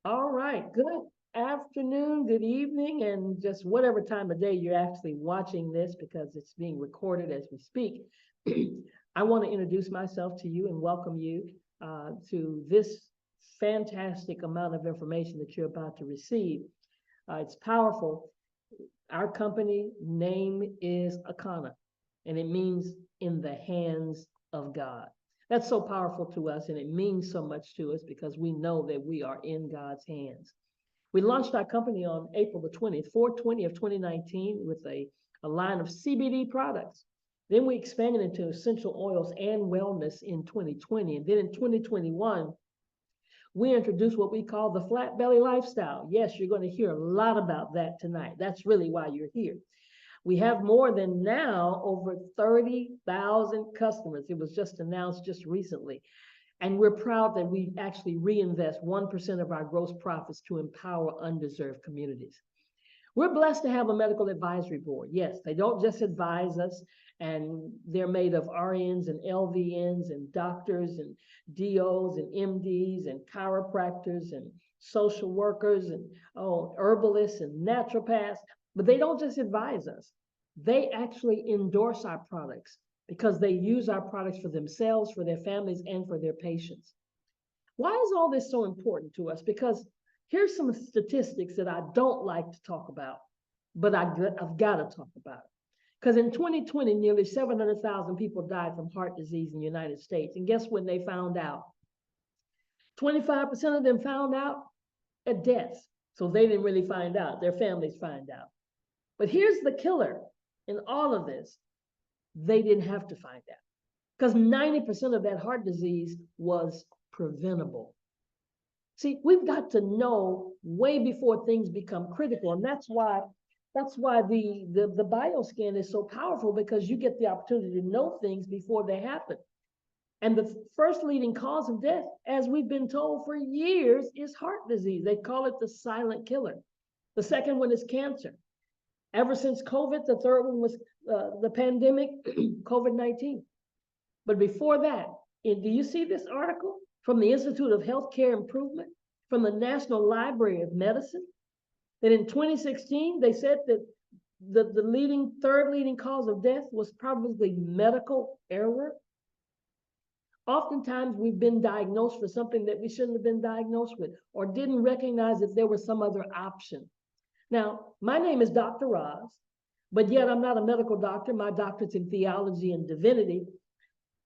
All right, good afternoon, good evening, and just whatever time of day you're actually watching this because it's being recorded as we speak. I want to introduce myself to you and welcome you to this fantastic amount of information that you're about to receive. It's powerful. Our company name is Akana, and it means in the hands of God. That's so powerful to us, and it means so much to us because we know that we are in God's hands. We launched our company on April the 20th, 4/20 of 2019, with a line of CBD products. Then we expanded into essential oils and wellness in 2020. And then in 2021, we introduced what we call the flat belly lifestyle. Yes, you're going to hear a lot about that tonight. That's really why you're here. We have more than now over 30,000 customers. It was just announced just recently. And we're proud that we actually reinvest 1% of our gross profits to empower undeserved communities. We're blessed to have a medical advisory board. Yes, they don't just advise us, and they're made of RNs and LVNs and doctors and DOs and MDs and chiropractors and social workers and herbalists and naturopaths. But they don't just advise us. They actually endorse our products because they use our products for themselves, for their families, and for their patients. Why is all this so important to us? Because here's some statistics that I don't like to talk about, but I've got to talk about it. Because in 2020, nearly 700,000 people died from heart disease in the United States. And guess when they found out? 25% of them found out at death. So they didn't really find out, their families find out. But here's the killer in all of this. They didn't have to find out because 90% of that heart disease was preventable. See, we've got to know way before things become critical. And that's why the bioscan is so powerful, because you get the opportunity to know things before they happen. And the first leading cause of death, as we've been told for years, is heart disease. They call it the silent killer. The second one is cancer. Ever since COVID, the third one was the pandemic, COVID-19. But before that, do you see this article from the Institute of Healthcare Improvement, from the National Library of Medicine, that in 2016, they said that the third leading cause of death was probably medical error. Oftentimes, we've been diagnosed for something that we shouldn't have been diagnosed with, or didn't recognize that there was some other option. Now, my name is Dr. Roz, but yet I'm not a medical doctor. My doctorate's in theology and divinity.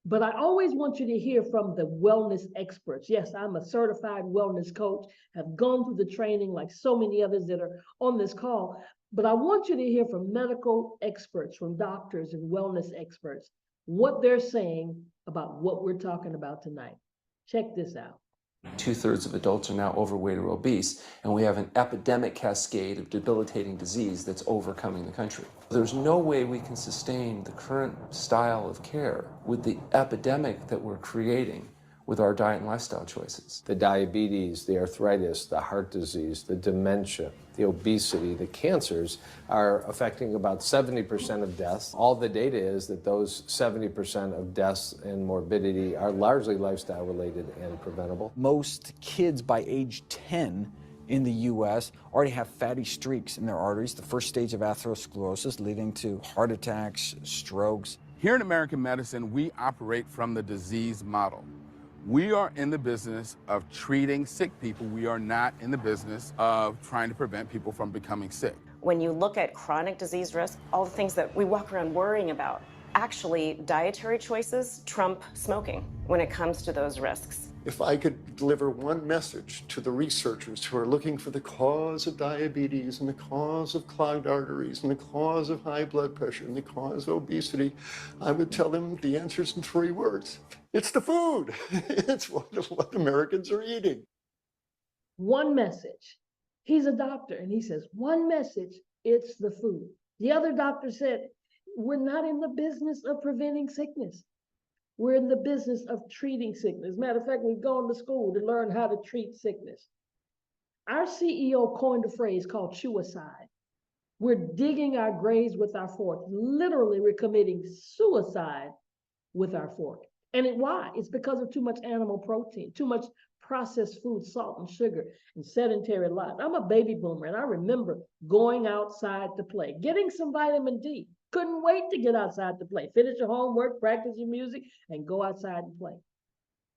But I always want you to hear from the wellness experts. Yes, I'm a certified wellness coach, have gone through the training like so many others that are on this call. But I want you to hear from medical experts, from doctors and wellness experts, what they're saying about what we're talking about tonight. Check this out. 2/3 of adults are now overweight or obese, and we have an epidemic cascade of debilitating disease that's overcoming the country. There's no way we can sustain the current style of care with the epidemic that we're creating with our diet and lifestyle choices. The diabetes, the arthritis, the heart disease, the dementia, the obesity, the cancers are affecting about 70% of deaths. All the data is that those 70% of deaths and morbidity are largely lifestyle related and preventable. Most kids by age 10 in the U.S. already have fatty streaks in their arteries, the first stage of atherosclerosis leading to heart attacks, strokes. Here in American medicine, we operate from the disease model. We are in the business of treating sick people. We are not in the business of trying to prevent people from becoming sick. When you look at chronic disease risk, all the things that we walk around worrying about, actually dietary choices trump smoking when it comes to those risks. If I could deliver one message to the researchers who are looking for the cause of diabetes and the cause of clogged arteries and the cause of high blood pressure and the cause of obesity, I would tell them the answer's in 3 words. It's the food. It's what Americans are eating. One message. He's a doctor, and he says, one message, it's the food. The other doctor said, we're not in the business of preventing sickness. We're in the business of treating sickness. Matter of fact, we've gone to school to learn how to treat sickness. Our CEO coined a phrase called suicide. We're digging our graves with our fork. Literally, we're committing suicide with our fork. And why? It's because of too much animal protein, too much processed food, salt and sugar, and sedentary life. I'm a baby boomer, and I remember going outside to play, getting some vitamin D. Couldn't wait to get outside to play. Finish your homework, practice your music, and go outside and play.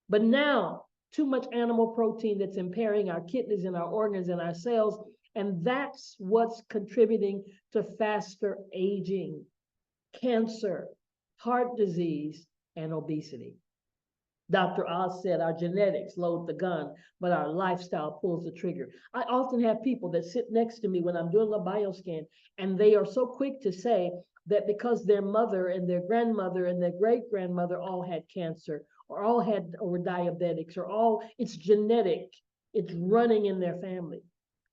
But now, too much animal protein that's impairing our kidneys and our organs and our cells, and that's what's contributing to faster aging, cancer, heart disease, and obesity. Dr. Oz said our genetics load the gun, but our lifestyle pulls the trigger. I often have people that sit next to me when I'm doing a bioscan, and they are so quick to say that because their mother and their grandmother and their great-grandmother all had cancer, or all had, or were diabetics, or all, it's genetic, it's running in their family.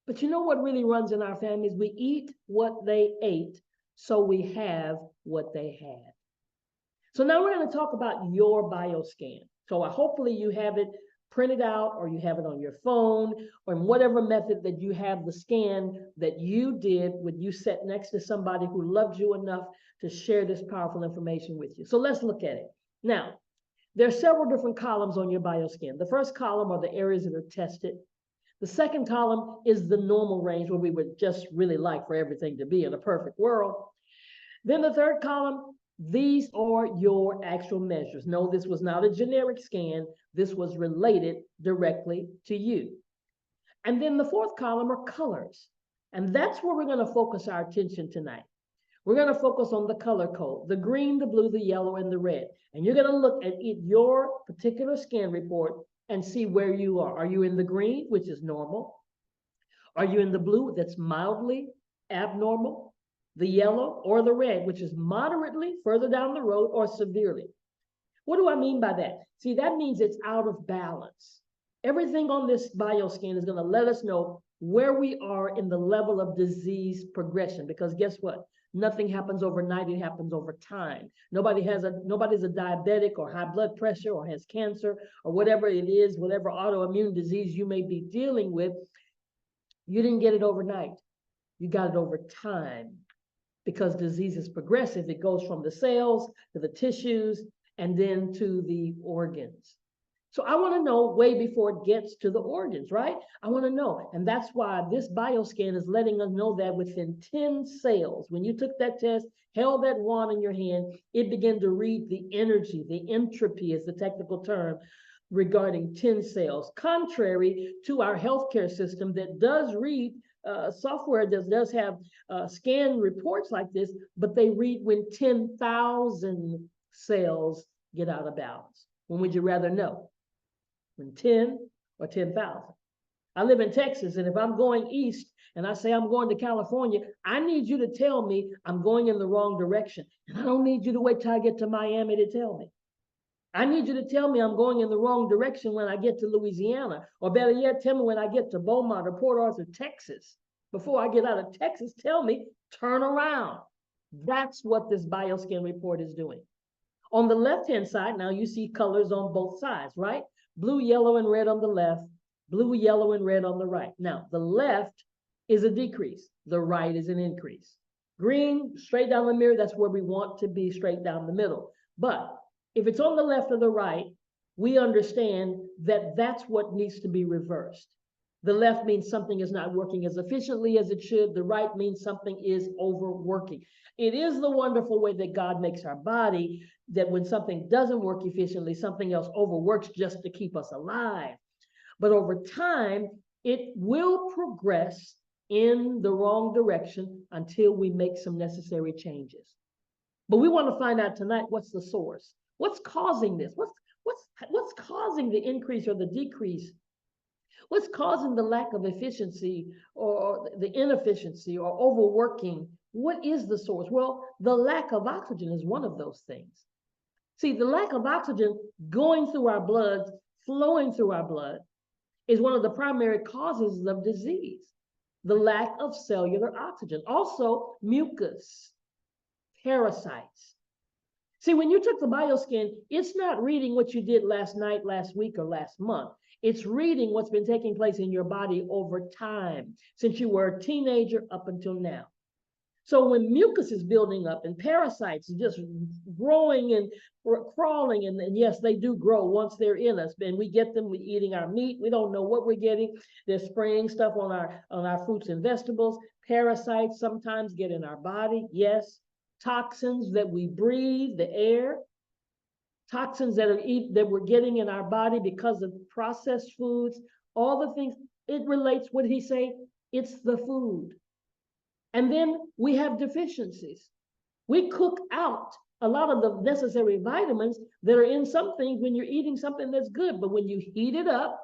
But you know what really runs in our families? We eat what they ate, so we have what they had. So now we're going to talk about your bioscan. So hopefully you have it printed out, or you have it on your phone, or in whatever method that you have the scan that you did when you sat next to somebody who loved you enough to share this powerful information with you. So let's look at it. Now, there are several different columns on your bioscan. The first column are the areas that are tested. The second column is the normal range, where we would just really like for everything to be in a perfect world. Then the third column, these are your actual measures. No, this was not a generic scan. This was related directly to you. And then the fourth column are colors. And that's where we're going to focus our attention tonight. We're going to focus on the color code, the green, the blue, the yellow, and the red. And you're going to look at your particular scan report and see where you are. Are you in the green, which is normal? Are you in the blue, that's mildly abnormal? The yellow or the red, which is moderately further down the road or severely? What do I mean by that? See, that means it's out of balance. Everything on this bioscan is going to let us know where we are in the level of disease progression, because guess what? Nothing happens overnight, it happens over time. Nobody's a diabetic or high blood pressure or has cancer or whatever it is, whatever autoimmune disease you may be dealing with. You didn't get it overnight. You got it over time, because disease is progressive. It goes from the cells to the tissues and then to the organs. So I want to know way before it gets to the organs, right? I want to know. And that's why this bioscan is letting us know that within 10 cells, when you took that test, held that wand in your hand, it began to read the energy, the entropy is the technical term, regarding 10 cells, contrary to our healthcare system that does read software that does have scan reports like this, but they read when 10,000 cells get out of balance. When would you rather know? When 10 or 10,000? I live in Texas, and if I'm going east and I say I'm going to California, I need you to tell me I'm going in the wrong direction. And I don't need you to wait till I get to Miami to tell me. I need you to tell me I'm going in the wrong direction when I get to Louisiana, or better yet, tell me when I get to Beaumont or Port Arthur, Texas. Before I get out of Texas, tell me, turn around. That's what this bioscan report is doing. On the left-hand side, now you see colors on both sides, right? Blue, yellow, and red on the left, blue, yellow, and red on the right. Now, the left is a decrease. The right is an increase. Green, straight down the mirror, that's where we want to be, straight down the middle. But if it's on the left or the right, we understand that that's what needs to be reversed. The left means something is not working as efficiently as it should. The right means something is overworking. It is the wonderful way that God makes our body, that when something doesn't work efficiently, something else overworks just to keep us alive. But over time, it will progress in the wrong direction until we make some necessary changes. But we want to find out tonight, what's the source? What's causing this? What's causing the increase or the decrease? What's causing the lack of efficiency or the inefficiency or overworking? What is the source? Well, the lack of oxygen is one of those things. See, the lack of oxygen going through our blood, flowing through our blood, is one of the primary causes of disease. The lack of cellular oxygen. Also, mucus, parasites. See, when you took the bioscan, it's not reading what you did last night, last week, or last month. It's reading what's been taking place in your body over time, since you were a teenager up until now. So when mucus is building up and parasites are just growing and crawling, and yes, they do grow once they're in us, and we get them, we're eating our meat, we don't know what we're getting. They're spraying stuff on our fruits and vegetables. Parasites sometimes get in our body, yes. Toxins that we breathe, the air, toxins that we're getting in our body because of processed foods, all the things, it relates, what did he say? It's the food. And then we have deficiencies. We cook out a lot of the necessary vitamins that are in some things when you're eating something that's good, but when you heat it up,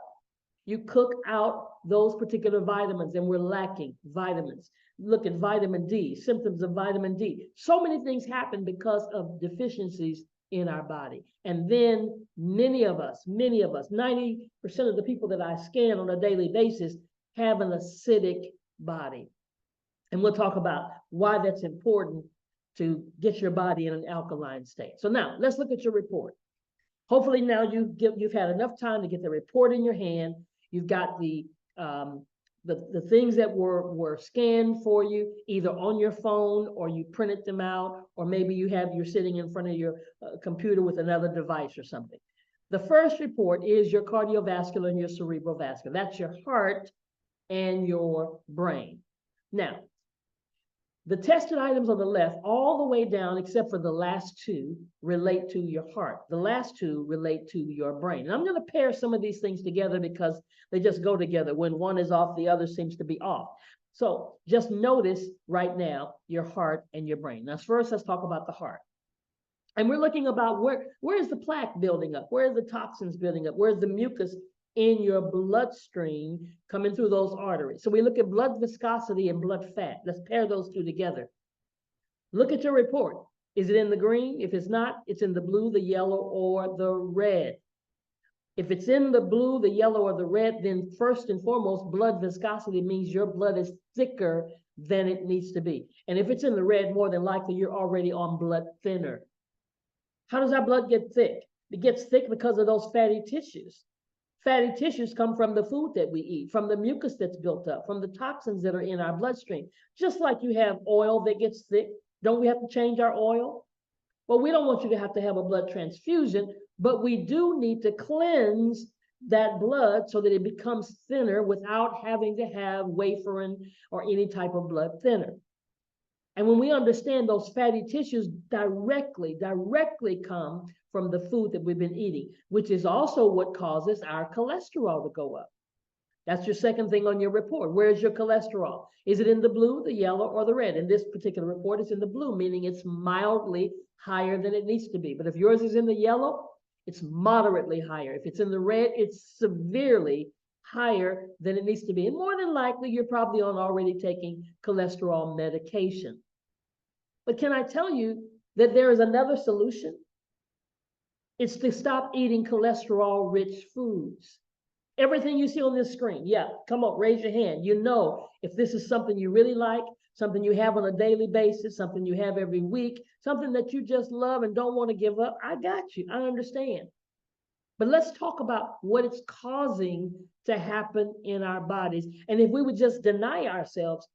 you cook out those particular vitamins, and we're lacking vitamins. Look at vitamin D, symptoms of vitamin D. So many things happen because of deficiencies in our body. And then many of us, 90% of the people that I scan on a daily basis have an acidic body. And we'll talk about why that's important to get your body in an alkaline state. So now let's look at your report. Hopefully now you've had enough time to get the report in your hand. You've got the things that were scanned for you, either on your phone or you printed them out, or maybe you're sitting in front of your computer with another device or something. The first report is your cardiovascular and your cerebral vascular. That's your heart and your brain. Now, the tested items on the left, all the way down, except for the last two, relate to your heart. The last two relate to your brain. And I'm going to pair some of these things together because they just go together. When one is off, the other seems to be off. So just notice right now your heart and your brain. Now, first, let's talk about the heart. And we're looking about where is the plaque building up? Where are the toxins building up? Where's the mucus in your bloodstream coming through those arteries? So we look at blood viscosity and blood fat. Let's pair those two together. Look at your report. Is it in the green? If it's not, it's in the blue, the yellow, or the red. If it's in the blue, the yellow, or the red, then first and foremost, blood viscosity means your blood is thicker than it needs to be. And if it's in the red, more than likely you're already on blood thinner. How does our blood get thick? It gets thick because of those fatty tissues. Fatty tissues come from the food that we eat, from the mucus that's built up, from the toxins that are in our bloodstream. Just like you have oil that gets thick, don't we have to change our oil? Well, we don't want you to have a blood transfusion, but we do need to cleanse that blood so that it becomes thinner without having to have warfarin or any type of blood thinner. And when we understand those fatty tissues directly come from the food that we've been eating, which is also what causes our cholesterol to go up. That's your second thing on your report. Where's your cholesterol? Is it in the blue, the yellow, or the red? In this particular report, it's in the blue, meaning it's mildly higher than it needs to be. But if yours is in the yellow, it's moderately higher. If it's in the red, it's severely higher than it needs to be. And more than likely, you're probably already taking cholesterol medication. But can I tell you that there is another solution? It's to stop eating cholesterol-rich foods. Everything you see on this screen, yeah, come on, raise your hand. You know if this is something you really like, something you have on a daily basis, something you have every week, something that you just love and don't want to give up, I got you, I understand. But let's talk about what it's causing to happen in our bodies. And if we would just deny ourselves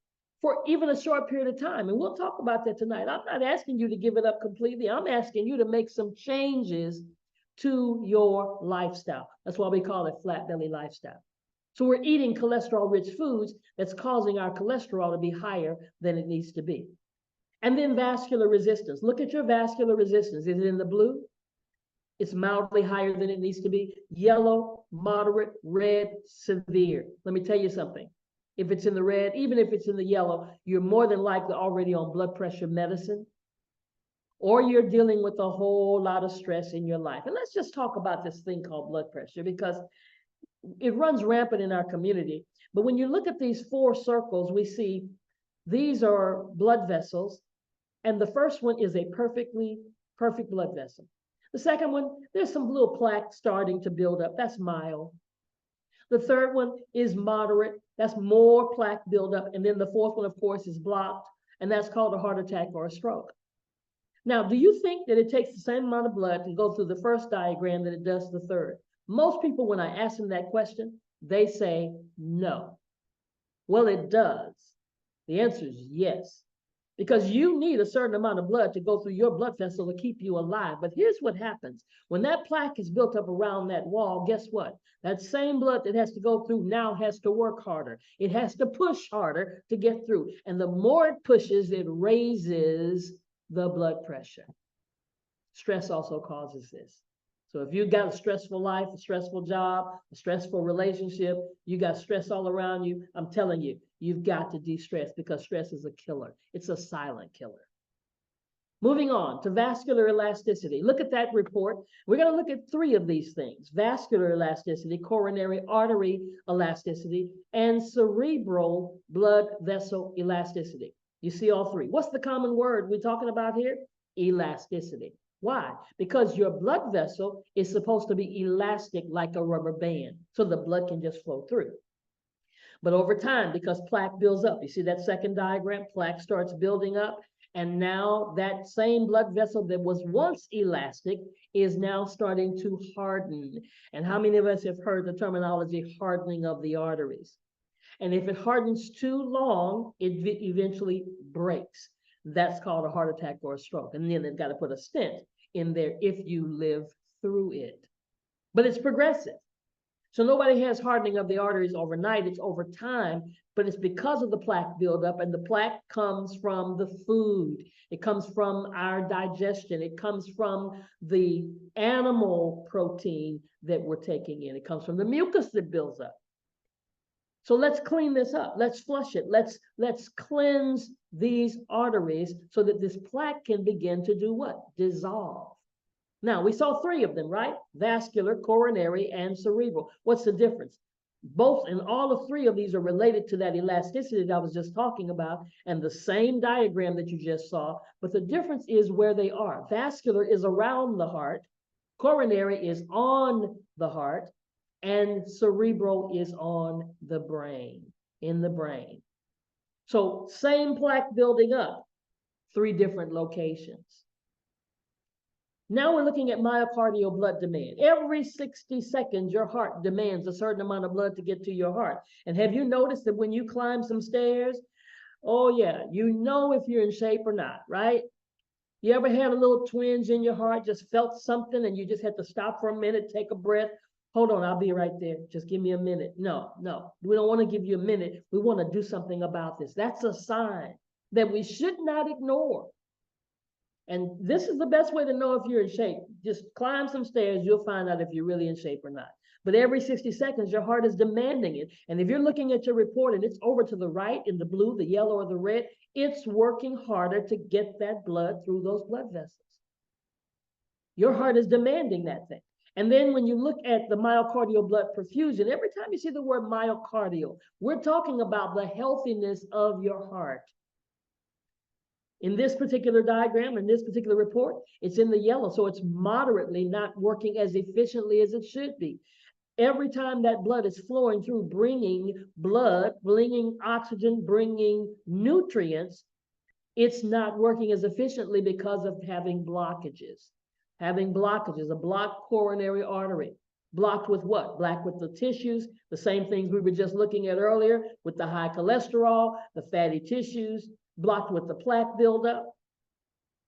for even a short period of time, and we'll talk about that tonight. I'm not asking you to give it up completely. I'm asking you to make some changes to your lifestyle. That's why we call it flat belly lifestyle. So we're eating cholesterol-rich foods that's causing our cholesterol to be higher than it needs to be. And then vascular resistance. Look at your vascular resistance. Is it in the blue? It's mildly higher than it needs to be. Yellow, moderate, red, severe. Let me tell you something. If it's in the red, even if it's in the yellow, you're more than likely already on blood pressure medicine, or you're dealing with a whole lot of stress in your life. And let's just talk about this thing called blood pressure, because it runs rampant in our community. But when you look at these four circles, we see these are blood vessels. And the first one is a perfect blood vessel. The second one, there's some little plaque starting to build up. That's mild. The third one is moderate. That's more plaque buildup. And then the fourth one, of course, is blocked. And that's called a heart attack or a stroke. Now, do you think that it takes the same amount of blood to go through the first diagram that it does the third? Most people, when I ask them that question, they say no. Well, it does. The answer is yes. because you need a certain amount of blood to go through your blood vessel to keep you alive. But here's what happens. When that plaque is built up around that wall, guess what? That same blood that has to go through now has to work harder. It has to push harder to get through. And the more it pushes, it raises the blood pressure. Stress also causes this. So if you've got a stressful life, a stressful job, a stressful relationship, you got stress all around you, I'm telling you, you've got to de-stress, because stress is a killer. It's a silent killer. Moving on to vascular elasticity. Look at that report. We're going to look at 3 of these things: vascular elasticity, coronary artery elasticity, and cerebral blood vessel elasticity. You see all 3. What's the common word we're talking about here? Elasticity. Why? Because your blood vessel is supposed to be elastic like a rubber band, so the blood can just flow through. But over time, because plaque builds up, you see that second diagram, plaque starts building up, and now that same blood vessel that was once elastic is now starting to harden. And how many of us have heard the terminology hardening of the arteries? And if it hardens too long, it eventually breaks. That's called a heart attack or a stroke. And then they've got to put a stent in there if you live through it. But it's progressive. So nobody has hardening of the arteries overnight. It's over time, but it's because of the plaque buildup, and the plaque comes from the food. It comes from our digestion. It comes from the animal protein that we're taking in. It comes from the mucus that builds up. So let's clean this up. Let's flush it. Let's cleanse these arteries so that this plaque can begin to do what? Dissolve. Now, we saw 3 of them, right? Vascular, coronary, and cerebral. What's the difference? Both and all of 3 of these are related to that elasticity that I was just talking about, and the same diagram that you just saw, but the difference is where they are. Vascular is around the heart, coronary is on the heart, and cerebral is on the brain, in the brain. So same plaque building up, 3 different locations. Now we're looking at myocardial blood demand. Every 60 seconds, your heart demands a certain amount of blood to get to your heart. And have you noticed that when you climb some stairs, oh yeah, you know if you're in shape or not, right? You ever had a little twinge in your heart, just felt something and you just had to stop for a minute, take a breath? Hold on, I'll be right there. Just give me a minute. No, we don't want to give you a minute. We want to do something about this. That's a sign that we should not ignore. And this is the best way to know if you're in shape. Just climb some stairs, you'll find out if you're really in shape or not. But every 60 seconds, your heart is demanding it. And if you're looking at your report and it's over to the right in the blue, the yellow, or the red, it's working harder to get that blood through those blood vessels. Your heart is demanding that thing. And then when you look at the myocardial blood perfusion, every time you see the word myocardial, we're talking about the healthiness of your heart. In this particular diagram, in this particular report, it's in the yellow, so it's moderately not working as efficiently as it should be. Every time that blood is flowing through, bringing blood, bringing oxygen, bringing nutrients, it's not working as efficiently because of having blockages. Having blockages, a blocked coronary artery. Blocked with what? Blocked with the tissues, the same things we were just looking at earlier with the high cholesterol, the fatty tissues, blocked with the plaque buildup,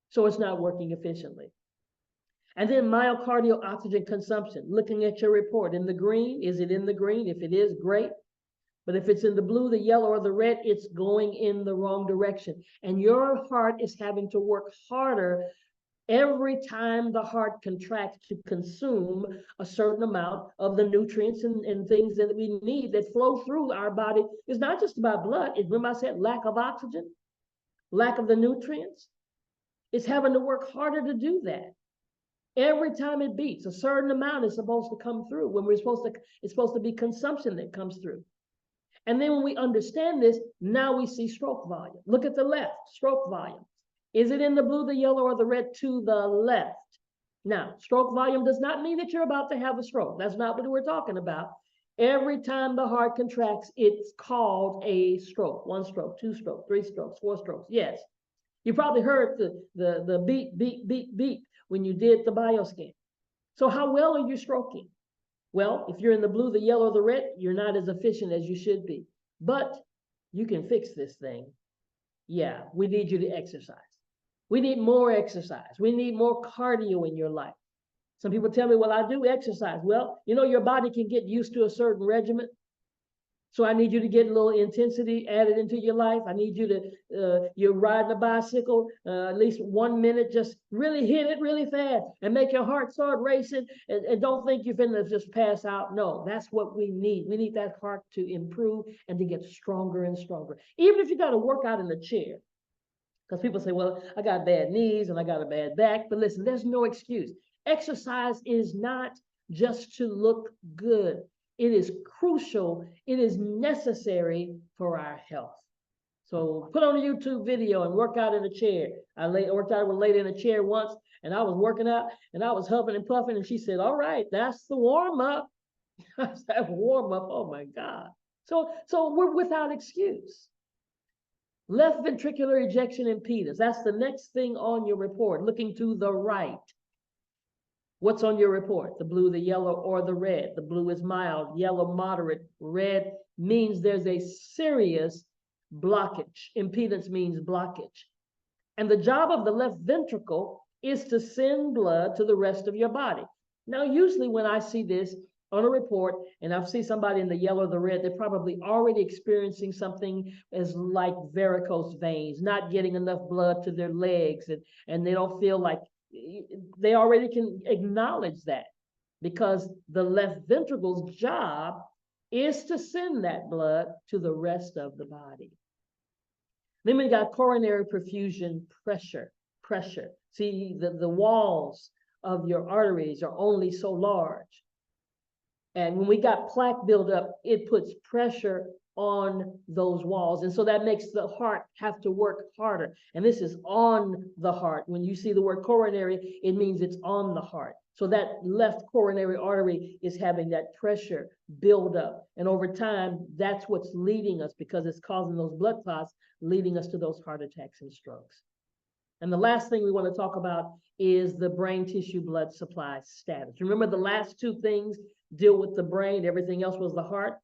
so it's not working efficiently. And then myocardial oxygen consumption, looking at your report in the green, is it in the green? If it is, great. But if it's in the blue, the yellow, or the red, it's going in the wrong direction. And your heart is having to work harder every time the heart contracts to consume a certain amount of the nutrients and things that we need that flow through our body. It's not just about blood. Remember I said lack of oxygen? Lack of the nutrients, it's having to work harder to do that. Every time it beats, a certain amount is supposed to come through when it's supposed to be consumption that comes through. And then when we understand this, now we see stroke volume. Look at the left, stroke volume. Is it in the blue, the yellow, or the red? To the left. Now, stroke volume does not mean that you're about to have a stroke. That's not what we're talking about. Every time the heart contracts, it's called a stroke. 1 stroke, 2 strokes, 3 strokes, 4 strokes. Yes. You probably heard the beep, beep, beep, beep when you did the bioscan. So how well are you stroking? Well, if you're in the blue, the yellow, the red, you're not as efficient as you should be. But you can fix this thing. Yeah, we need you to exercise. We need more exercise. We need more cardio in your life. Some people tell me, well, I do exercise. Well, you know, your body can get used to a certain regimen. So I need you to get a little intensity added into your life. I need you to, you're riding a bicycle, at least 1 minute, just really hit it really fast and make your heart start racing, and don't think you're finna just pass out. No, that's what we need. We need that heart to improve and to get stronger and stronger. Even if you got to work out in the chair. Because people say, well, I got bad knees and I got a bad back. But listen, there's no excuse. Exercise is not just to look good. It is crucial. It is necessary for our health. So put on a YouTube video and work out in a chair. I worked out with a lady in a chair once, and I was working out, and I was huffing and puffing, and she said, all right, that's the warm-up. That's that warm-up. Oh, my God. So we're without excuse. Left ventricular ejection impedance. That's the next thing on your report, looking to the right. What's on your report? The blue, the yellow, or the red. The blue is mild, yellow, moderate. Red means there's a serious blockage. Impedance means blockage. And the job of the left ventricle is to send blood to the rest of your body. Now, usually when I see this on a report and I see somebody in the yellow or the red, they're probably already experiencing something as like varicose veins, not getting enough blood to their legs, and they don't feel like, they already can acknowledge that, because the left ventricle's job is to send that blood to the rest of the body. Then we got coronary perfusion pressure. See, the walls of your arteries are only so large. And when we got plaque buildup, it puts pressure on those walls. And so that makes the heart have to work harder. And this is on the heart. When you see the word coronary, it means it's on the heart. So that left coronary artery is having that pressure build up. And over time, that's what's leading us, because it's causing those blood clots, leading us to those heart attacks and strokes. And the last thing we want to talk about is the brain tissue blood supply status. Remember, the last two things deal with the brain, everything else was the heart.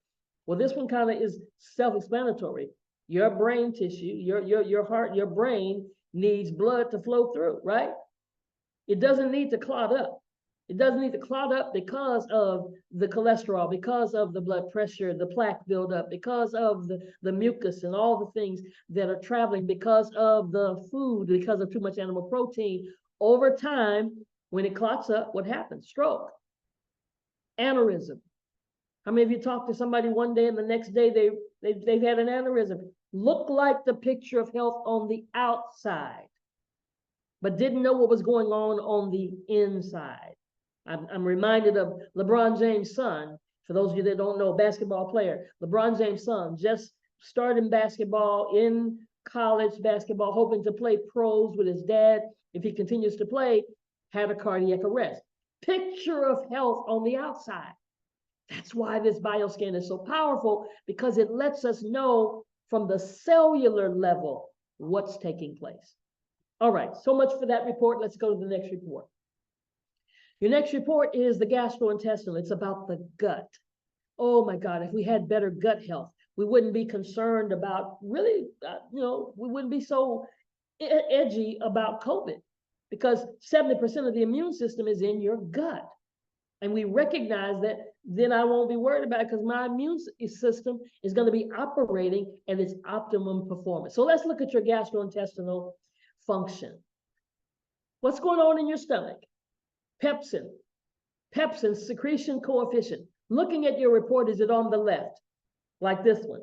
Well, this one kind of is self-explanatory. Your brain tissue, your heart, your brain needs blood to flow through, right? It doesn't need to clot up. It doesn't need to clot up because of the cholesterol, because of the blood pressure, the plaque buildup, because of the mucus and all the things that are traveling, because of the food, because of too much animal protein. Over time, when it clots up, what happens? Stroke, aneurysm. How many of you talk to somebody one day and the next day they've had an aneurysm? Looked like the picture of health on the outside, but didn't know what was going on the inside. I'm reminded of LeBron James' son. For those of you that don't know, basketball player, LeBron James' son just started basketball in college basketball, hoping to play pros with his dad. If he continues to play, had a cardiac arrest. Picture of health on the outside. That's why this bioscan is so powerful, because it lets us know from the cellular level what's taking place. All right, so much for that report. Let's go to the next report. Your next report is the gastrointestinal. It's about the gut. Oh my God, if we had better gut health, we wouldn't be concerned about really, we wouldn't be so edgy about COVID, because 70% of the immune system is in your gut. And we recognize that, then I won't be worried about it, because my immune system is going to be operating at its optimum performance. So let's look at your gastrointestinal function. What's going on in your stomach? Pepsin secretion coefficient. Looking at your report, is it on the left, like this one?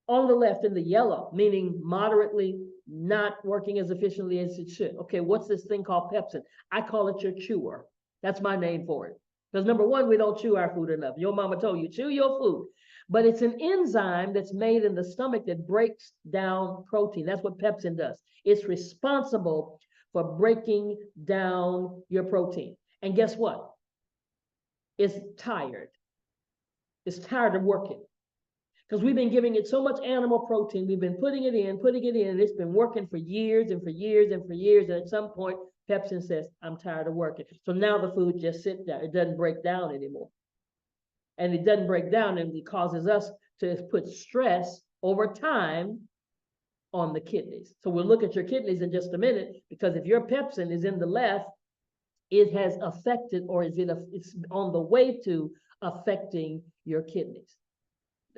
On the left in the yellow, meaning moderately not working as efficiently as it should. Okay, what's this thing called pepsin? I call it your chewer. That's my name for it. Because number one, we don't chew our food enough. Your mama told you, chew your food. But it's an enzyme that's made in the stomach that breaks down protein. That's what pepsin does. It's responsible for breaking down your protein. And guess what? It's tired. It's tired of working. Because we've been giving it so much animal protein. We've been putting it in, and it's been working for years and for years and for years. And at some point, pepsin says, I'm tired of working. So now the food just sits down. It doesn't break down anymore. And it doesn't break down, and it causes us to put stress over time on the kidneys. So we'll look at your kidneys in just a minute, because if your pepsin is in the left, it has affected, or it's on the way to affecting your kidneys.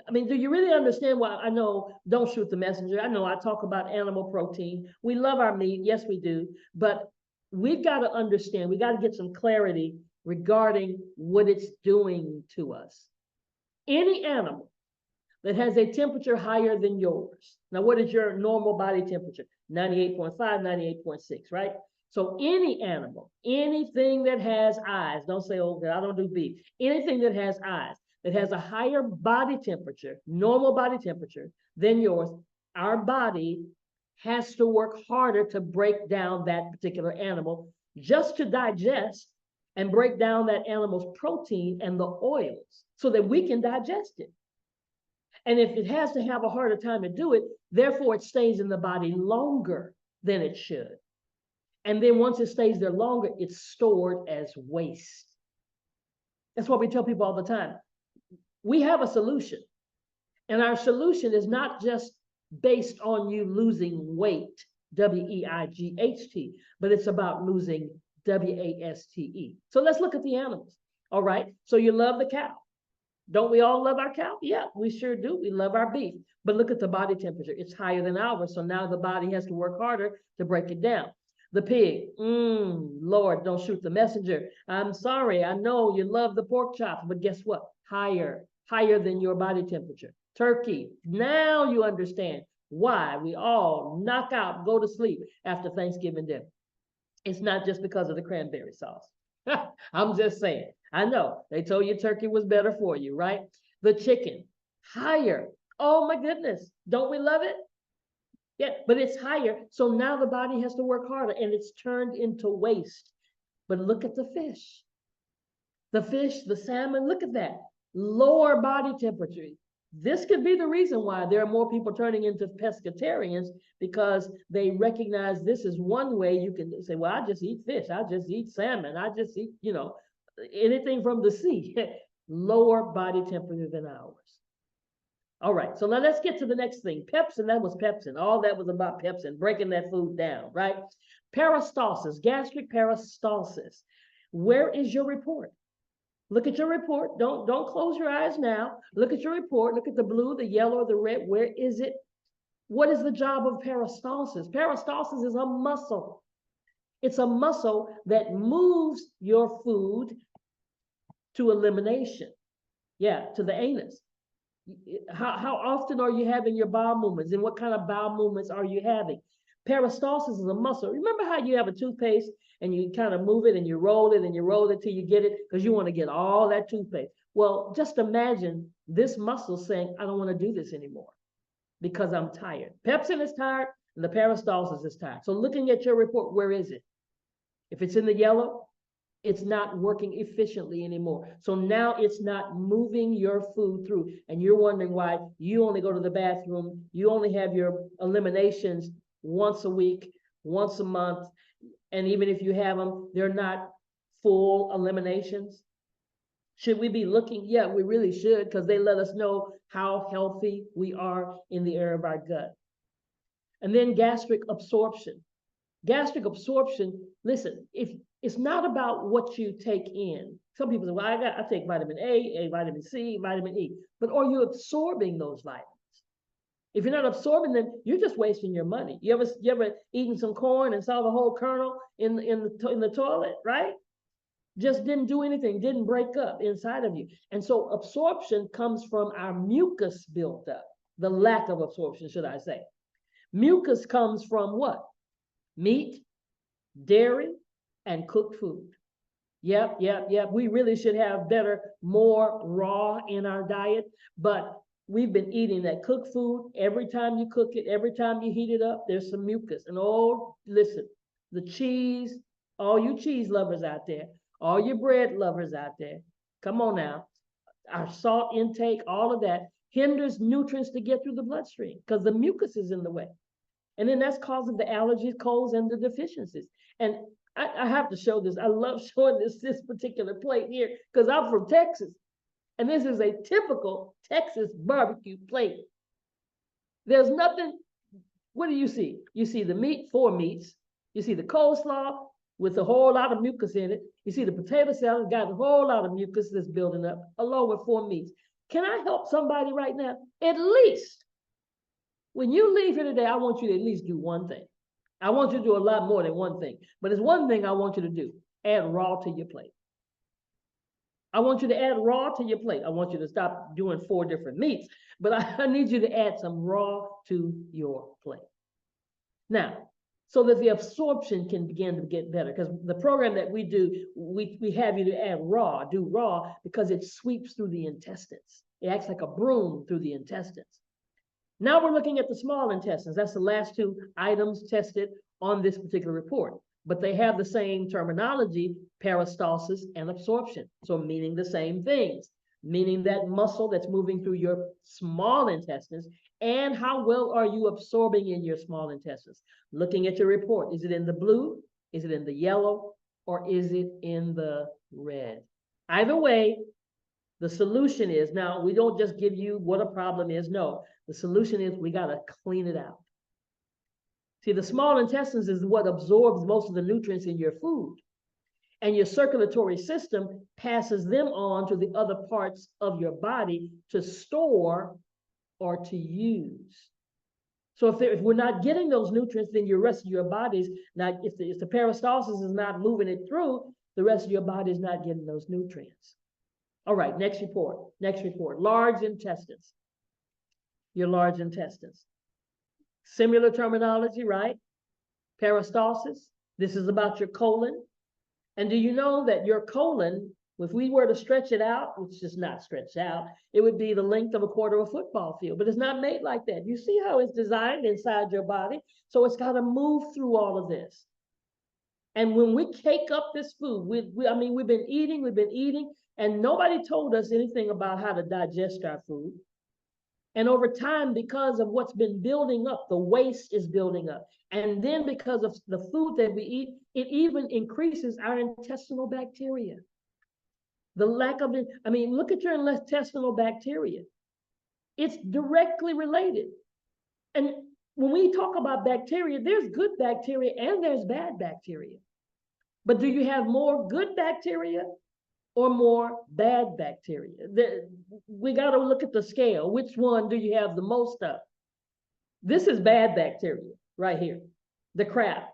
I mean, do you really understand why? I know, don't shoot the messenger. I know I talk about animal protein. We love our meat. Yes, we do. But we've got to understand, we got to get some clarity regarding what it's doing to us. Any animal that has a temperature higher than yours. Now, what is your normal body temperature? 98.5, 98.6, right? So any animal, anything that has eyes, don't say, oh, I don't do beef. Anything that has eyes, that has a higher body temperature, normal body temperature than yours, our body has to work harder to break down that particular animal just to digest and break down that animal's protein and the oils so that we can digest it. And if it has to have a harder time to do it, therefore it stays in the body longer than it should. And then once it stays there longer, it's stored as waste. That's what we tell people all the time. We have a solution. And our solution is not just based on you losing weight, W-E-I-G-H-T, but it's about losing W-A-S-T-E. So let's look at the animals. All right. So you love the cow. Don't we all love our cow? Yeah, we sure do. We love our beef. But look at the body temperature. It's higher than ours. So now the body has to work harder to break it down. The pig, Lord, don't shoot the messenger. I'm sorry. I know you love the pork chops, but guess what? Higher than your body temperature. Turkey, now you understand why we all knock out, go to sleep after Thanksgiving dinner. It's not just because of the cranberry sauce. I'm just saying. I know they told you turkey was better for you, right? The chicken, higher. Oh my goodness, don't we love it? Yeah, but it's higher. So now the body has to work harder and it's turned into waste. But look at the fish. The fish, the salmon, look at that. Lower body temperature. This could be the reason why there are more people turning into pescatarians, because they recognize this is one way you can say, well, I just eat fish. I just eat salmon. I just eat, anything from the sea. Lower body temperature than ours. All right, so now let's get to the next thing. Pepsin, that was pepsin. All that was about pepsin, breaking that food down, right? Peristalsis, gastric peristalsis. Where is your report? Look at your report. Don't close your eyes now. Look at your report. Look at the blue, the yellow, the red. Where is it? What is the job of peristalsis? Peristalsis is a muscle. It's a muscle that moves your food to elimination. Yeah, to the anus. How often are you having your bowel movements, and what kind of bowel movements are you having? Peristalsis is a muscle. Remember how you have a toothpaste and you kind of move it and you roll it and you roll it till you get it because you want to get all that toothpaste. Well, just imagine this muscle saying, I don't want to do this anymore because I'm tired. Pepsin is tired and the peristalsis is tired. So looking at your report, where is it? If it's in the yellow, it's not working efficiently anymore. So now it's not moving your food through. And you're wondering why you only go to the bathroom. You only have your eliminations once a week, once a month. And even if you have them, they're not full eliminations. Should we be looking? Yeah, we really should, because they let us know how healthy we are in the area of our gut. And then gastric absorption. Gastric absorption, listen, if it's not about what you take in. Some people say, well, I take vitamin A, vitamin C, vitamin E. But are you absorbing those vitamins? If you're not absorbing them, you're just wasting your money. You ever eaten some corn and saw the whole kernel in the toilet, right? Just didn't do anything, didn't break up inside of you. And so absorption comes from our mucus built up, the lack of absorption, should I say. Mucus comes from what? Meat, dairy, and cooked food. Yep. We really should have more raw in our diet, but we've been eating that cooked food. Every time you cook it, every time you heat it up, there's some mucus. And oh, listen, the cheese, all you cheese lovers out there, all your bread lovers out there, come on now. Our salt intake, all of that hinders nutrients to get through the bloodstream because the mucus is in the way. And then that's causing the allergies, colds, and the deficiencies. And I have to show this. I love showing this particular plate here because I'm from Texas. And this is a typical Texas barbecue plate. There's nothing what do you see? You see the meat, 4 meats. You see the coleslaw with a whole lot of mucus in it. You see the potato salad got a whole lot of mucus that's building up, along with 4 meats. Can I help somebody right now? At least, when you leave here today, I want you to at least do one thing. I want you to do a lot more than one thing, but it's one thing I want you to do: add raw to your plate. I want you to add raw to your plate. I want you to stop doing 4 different meats, but I need you to add some raw to your plate. Now, so that the absorption can begin to get better, because the program that we do, we have you to add raw, do raw, because it sweeps through the intestines. It acts like a broom through the intestines. Now we're looking at the small intestines. That's the last 2 items tested on this particular report, but they have the same terminology, peristalsis and absorption. So meaning the same things, meaning that muscle that's moving through your small intestines, and how well are you absorbing in your small intestines? Looking at your report, is it in the blue? Is it in the yellow? Or is it in the red? Either way, the solution is, now we don't just give you what a problem is. No, the solution is we got to clean it out. See, the small intestines is what absorbs most of the nutrients in your food. And your circulatory system passes them on to the other parts of your body to store or to use. So if we're not getting those nutrients, then your rest of your body's not, if the peristalsis is not moving it through, the rest of your body is not getting those nutrients. All right, next report. Large intestines. Your large intestines. Similar terminology, right? Peristalsis. This is about your colon. And do you know that your colon, if we were to stretch it out, which is not stretched out, it would be the length of a quarter of a football field, but it's not made like that. You see how it's designed inside your body? So it's got to move through all of this. And when we cake up this food, we've been eating, and nobody told us anything about how to digest our food. And over time, because of what's been building up, the waste is building up. And then because of the food that we eat, it even increases our intestinal bacteria. The lack of it, look at your intestinal bacteria. It's directly related. And when we talk about bacteria, there's good bacteria and there's bad bacteria. But do you have more good bacteria or more bad bacteria? We got to look at the scale. Which one do you have the most of? This is bad bacteria right here. The crap,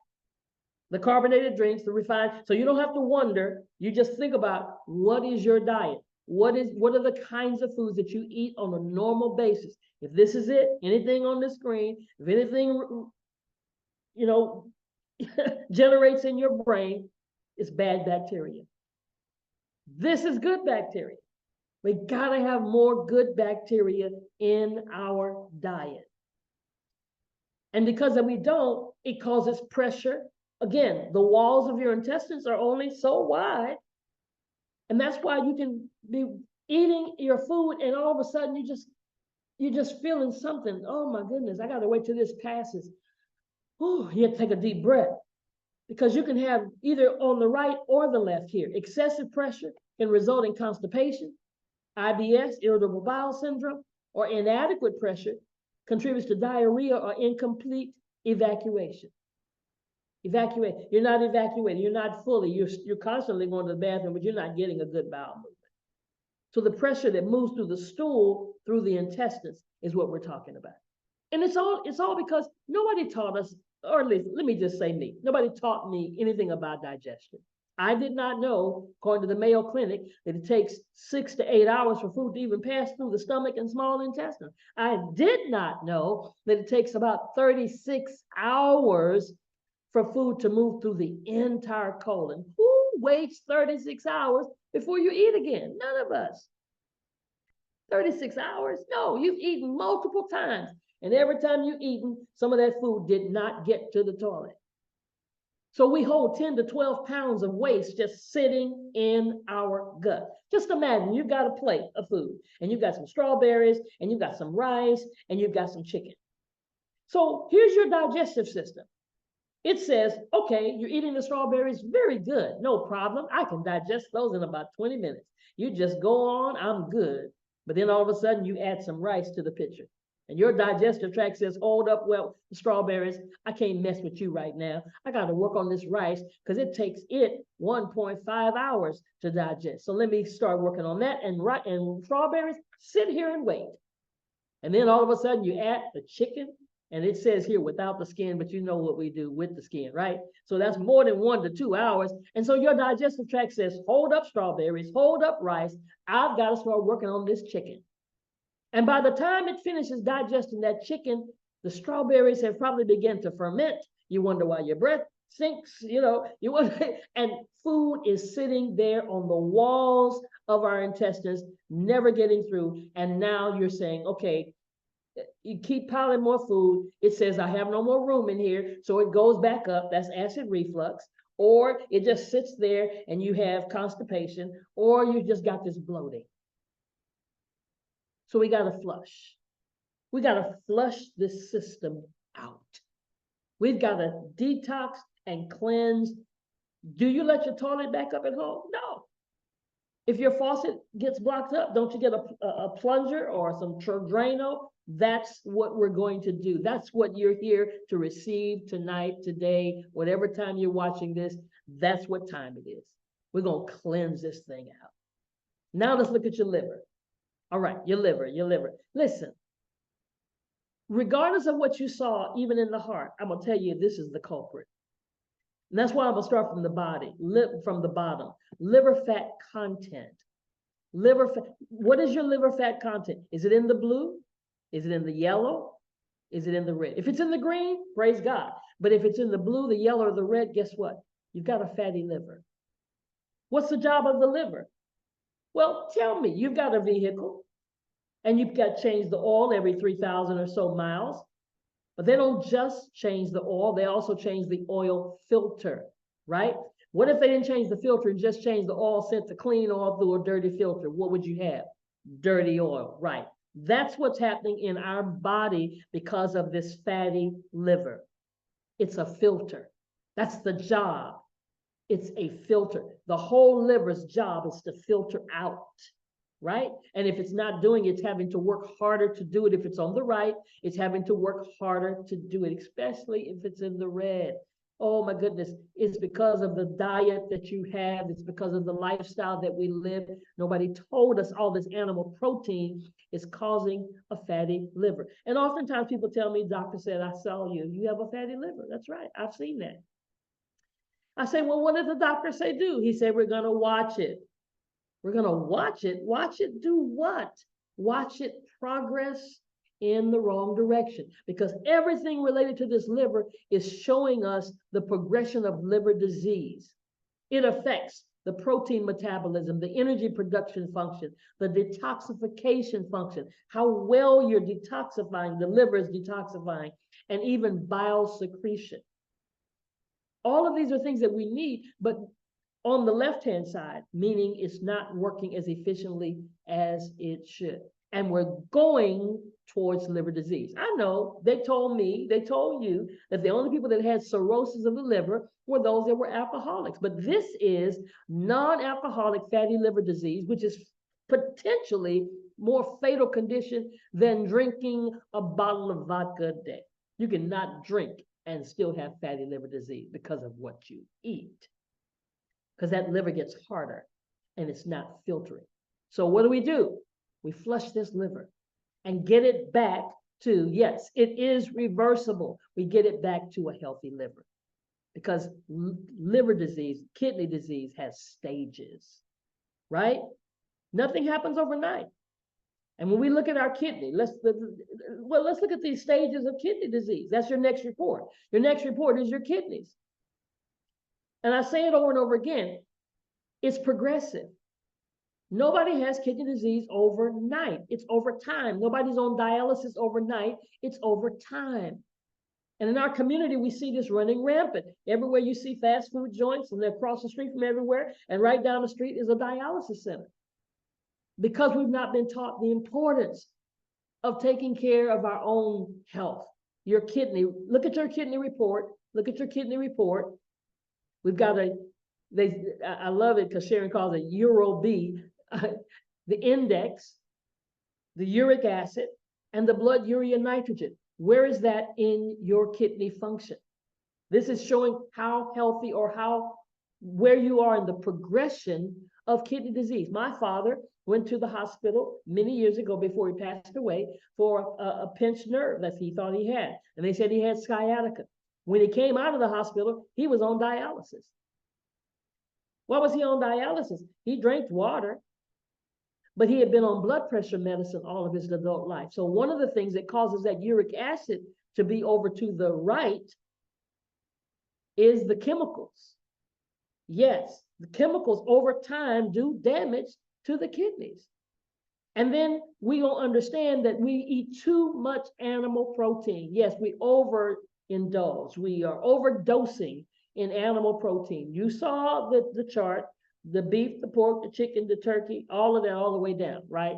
the carbonated drinks, the refined. So you don't have to wonder. You just think about, what is your diet? What are the kinds of foods that you eat on a normal basis? If this is it, anything on the screen, if anything, generates in your brain, it's bad bacteria. This is good bacteria. We gotta have more good bacteria in our diet. And because we don't, it causes pressure. Again, the walls of your intestines are only so wide. And that's why you can be eating your food and all of a sudden you're just feeling something. Oh my goodness, I gotta wait till this passes. Oh, you have to take a deep breath. Because you can have either on the right or the left here. Excessive pressure can result in constipation, IBS, irritable bowel syndrome, or inadequate pressure contributes to diarrhea or incomplete evacuation. You're not evacuating, you're not fully, you're constantly going to the bathroom, but you're not getting a good bowel movement. So the pressure that moves through the stool, through the intestines, is what we're talking about. And it's all because nobody taught us, or at least, let me just say me, nobody taught me anything about digestion. I did not know, according to the Mayo Clinic, that it takes 6 to 8 hours for food to even pass through the stomach and small intestine. I did not know that it takes about 36 hours for food to move through the entire colon. Who waits 36 hours before you eat again? None of us. 36 hours? No, you've eaten multiple times. And every time you've eaten, some of that food did not get to the toilet. So we hold 10 to 12 pounds of waste just sitting in our gut. Just imagine you've got a plate of food and you've got some strawberries and you've got some rice and you've got some chicken. So here's your digestive system. It says, okay, you're eating the strawberries, very good, no problem. I can digest those in about 20 minutes. You just go on, I'm good. But then all of a sudden you add some rice to the picture. And your digestive tract says, hold up, well, strawberries, I can't mess with you right now. I got to work on this rice because it takes it 1.5 hours to digest. So let me start working on that. And strawberries, sit here and wait. And then all of a sudden you add the chicken, and it says here without the skin, but you know what we do with the skin, right? So that's more than 1 to 2 hours. And so your digestive tract says, hold up strawberries, hold up rice. I've got to start working on this chicken. And by the time it finishes digesting that chicken, the strawberries have probably begun to ferment. You wonder why your breath sinks, you wonder, and food is sitting there on the walls of our intestines, never getting through. And now you're saying, okay, you keep piling more food. It says, I have no more room in here. So it goes back up. That's acid reflux. Or it just sits there and you have constipation, or you just got this bloating. So we got to flush. We got to flush this system out. We've got to detox and cleanse. Do you let your toilet back up at home? No. If your faucet gets blocked up, don't you get a plunger or some Drano? That's what we're going to do. That's what you're here to receive tonight, today, whatever time you're watching this. That's what time it is. We're going to cleanse this thing out. Now let's look at your liver. All right, your liver. Listen, regardless of what you saw, even in the heart, I'm going to tell you this is the culprit. And that's why I'm going to start from the from the bottom. Liver fat content. Liver fat. What is your liver fat content? Is it in the blue? Is it in the yellow? Is it in the red? If it's in the green, praise God. But if it's in the blue, the yellow, or the red, guess what? You've got a fatty liver. What's the job of the liver? Well, tell me, you've got a vehicle and you've got to change the oil every 3,000 or so miles. But they don't just change the oil, they also change the oil filter, right? What if they didn't change the filter and just change the oil, sent the clean oil through a dirty filter? What would you have? Dirty oil, right? That's what's happening in our body because of this fatty liver. It's a filter. That's the job. It's a filter. The whole liver's job is to filter out, right? And if it's not doing it, it's having to work harder to do it. If it's on the right, it's having to work harder to do it, especially if it's in the red. Oh my goodness, it's because of the diet that you have. It's because of the lifestyle that we live. Nobody told us all this animal protein is causing a fatty liver. And oftentimes people tell me, doctor said, I saw you, you have a fatty liver. That's right, I've seen that. I say, well, what did the doctor say do? He said, we're gonna watch it. We're gonna watch it. Watch it do what? Watch it progress in the wrong direction, because everything related to this liver is showing us the progression of liver disease. It affects the protein metabolism, the energy production function, the detoxification function, how well you're detoxifying, the liver is detoxifying, and even bile secretion. All of these are things that we need, but on the left-hand side, meaning it's not working as efficiently as it should. And we're going towards liver disease. I know they told me, they told you that the only people that had cirrhosis of the liver were those that were alcoholics. But this is non-alcoholic fatty liver disease, which is potentially more fatal condition than drinking a bottle of vodka a day. You cannot drink and still have fatty liver disease because of what you eat, because that liver gets harder and it's not filtering. So what do? We flush this liver and get it back to, yes, it is reversible. We get it back to a healthy liver, because liver disease, kidney disease has stages, right? Nothing happens overnight. And when we look at our kidney, let's look at these stages of kidney disease. That's your next report. Your next report is your kidneys. And I say it over and over again, it's progressive. Nobody has kidney disease overnight. It's over time. Nobody's on dialysis overnight. It's over time. And in our community, we see this running rampant. Everywhere you see fast food joints, and they're across the street from everywhere, and right down the street is a dialysis center. Because we've not been taught the importance of taking care of our own health. Your kidney, look at your kidney report. Look at your kidney report. We've got I love it because Sharon calls it Euro B, the index, the uric acid, and the blood urea nitrogen. Where is that in your kidney function? This is showing how healthy or where you are in the progression of kidney disease. My father went to the hospital many years ago before he passed away for a pinched nerve that he thought he had. And they said he had sciatica. When he came out of the hospital, he was on dialysis. Why was he on dialysis? He drank water, but he had been on blood pressure medicine all of his adult life. So one of the things that causes that uric acid to be over to the right is the chemicals. Yes, the chemicals over time do damage to the kidneys. And then we don't understand that we eat too much animal protein. Yes, we overindulge. We are overdosing in animal protein. You saw the chart, the beef, the pork, the chicken, the turkey, all of that, all the way down, right?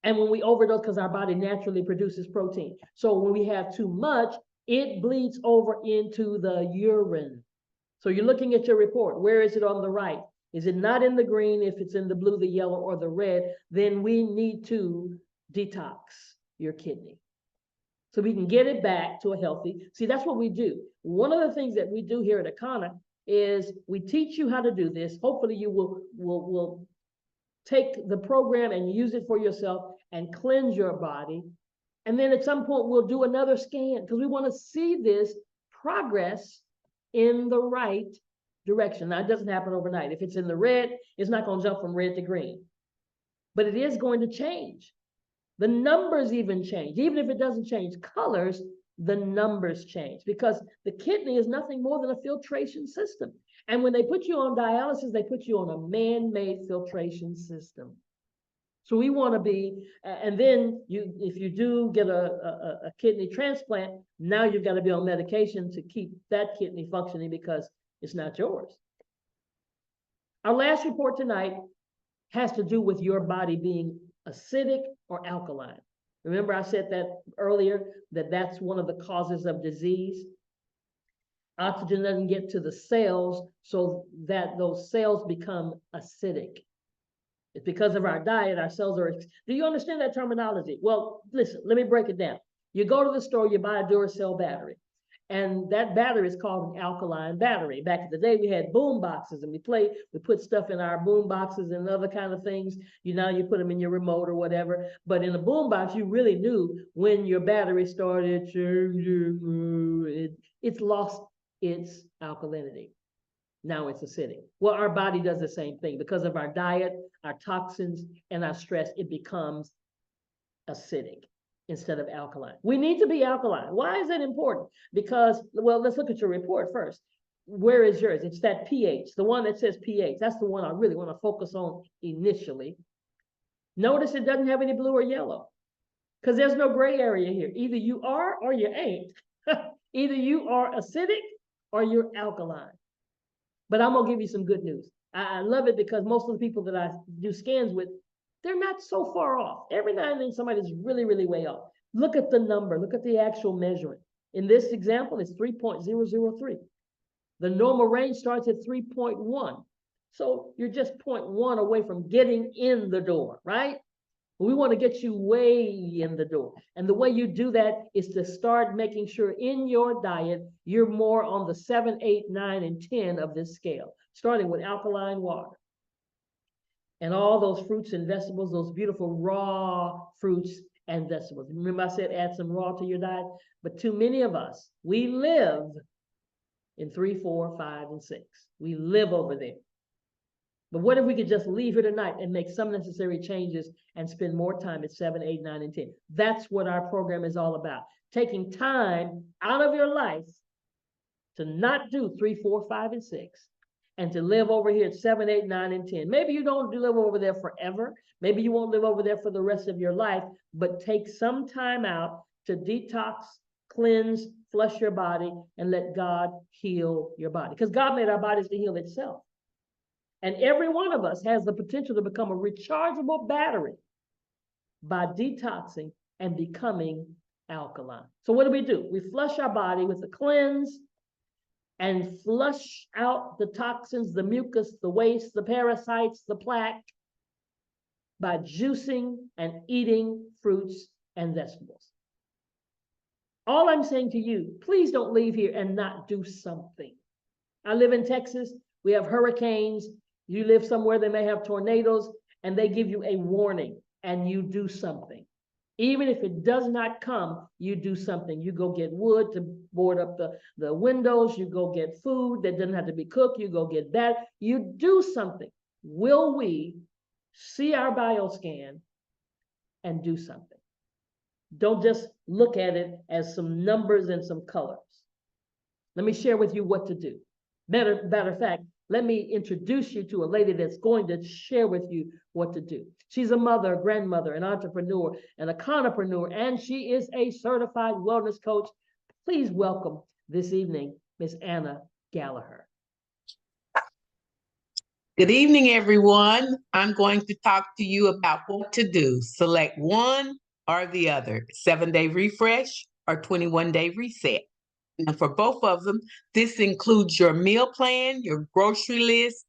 And when we overdose, because our body naturally produces protein. So when we have too much, it bleeds over into the urine. So you're looking at your report. Where is it on the right? Is it not in the green? If it's in the blue, the yellow, or the red, then we need to detox your kidney so we can get it back to a healthy. See, that's what we do. One of the things that we do here at Akana is we teach you how to do this. Hopefully you will take the program and use it for yourself and cleanse your body. And then at some point we'll do another scan because we want to see this progress in the right direction. Now, it doesn't happen overnight. If it's in the red, it's not going to jump from red to green. But it is going to change. The numbers even change. Even if it doesn't change colors, the numbers change because the kidney is nothing more than a filtration system. And when they put you on dialysis, they put you on a man-made filtration system. So we want to be, and then if you do get a kidney transplant, now you've got to be on medication to keep that kidney functioning because it's not yours. Our last report tonight has to do with your body being acidic or alkaline. Remember I said that earlier, that's one of the causes of disease. Oxygen doesn't get to the cells so that those cells become acidic. It's because of our diet, our cells are, do you understand that terminology? Well, listen, let me break it down. You go to the store, you buy a Duracell battery, and that battery is called an alkaline battery. Back in the day, we had boom boxes, and we put stuff in our boom boxes and other kind of things. You put them in your remote or whatever. But in a boom box, you really knew when your battery started changing, it's lost its alkalinity. Now it's acidic. Well, our body does the same thing. Because of our diet, our toxins, and our stress, it becomes acidic instead of alkaline. We need to be alkaline. Why is that important? Because, well, let's look at your report first. Where is yours? It's that pH, the one that says pH. That's the one I really want to focus on initially. Notice it doesn't have any blue or yellow because there's no gray area here. Either you are or you ain't. Either you are acidic or you're alkaline. But I'm going to give you some good news. I love it because most of the people that I do scans with, they're not so far off. Every now and then somebody's really, really way off. Look at the number. Look at the actual measurement. In this example, it's 3.003. The normal range starts at 3.1. So you're just 0.1 away from getting in the door, right? We want to get you way in the door. And the way you do that is to start making sure in your diet, you're more on the 7, 8, 9, and 10 of this scale, starting with alkaline water. And all those fruits and vegetables, those beautiful raw fruits and vegetables. Remember I said add some raw to your diet? But too many of us, we live in 3, 4, 5, and 6. We live over there. But what if we could just leave here tonight and make some necessary changes and spend more time at 7, 8, 9, and 10? That's what our program is all about. Taking time out of your life to not do 3, 4, 5, and 6, and to live over here at 7, 8, 9, and 10. Maybe you don't live over there forever. Maybe you won't live over there for the rest of your life, but take some time out to detox, cleanse, flush your body, and let God heal your body. Because God made our bodies to heal itself. And every one of us has the potential to become a rechargeable battery by detoxing and becoming alkaline. So what do? We flush our body with a cleanse and flush out the toxins, the mucus, the waste, the parasites, the plaque by juicing and eating fruits and vegetables. All I'm saying to you, please don't leave here and not do something. I live in Texas. We have hurricanes. You live somewhere, they may have tornadoes, and they give you a warning, and you do something. Even if it does not come, you do something. You go get wood to board up the windows. You go get food that doesn't have to be cooked. You go get that. You do something. Will we see our bioscan and do something? Don't just look at it as some numbers and some colors. Let me share with you what to do. Matter of fact, let me introduce you to a lady that's going to share with you what to do. She's a mother, a grandmother, an entrepreneur, and a conopreneur, and she is a certified wellness coach. Please welcome this evening, Miss Anna Gallagher. Good evening, everyone. I'm going to talk to you about what to do. Select one or the other, 7-day refresh or 21-day reset. And for both of them, this includes your meal plan, your grocery list,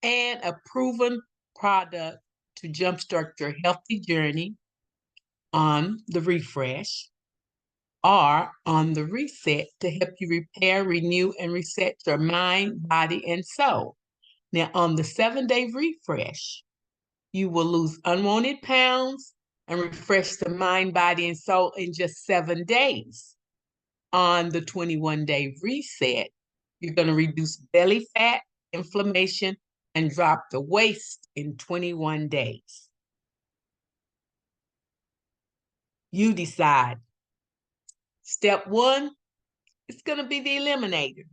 and a proven product to jumpstart your healthy journey on the refresh or on the reset to help you repair, renew, and reset your mind, body, and soul. Now, on the 7-day refresh, you will lose unwanted pounds and refresh the mind, body, and soul in just 7 days. On the 21-day reset, you're going to reduce belly fat, inflammation, and drop the waist in 21 days. You decide. Step 1 is going to be the eliminator.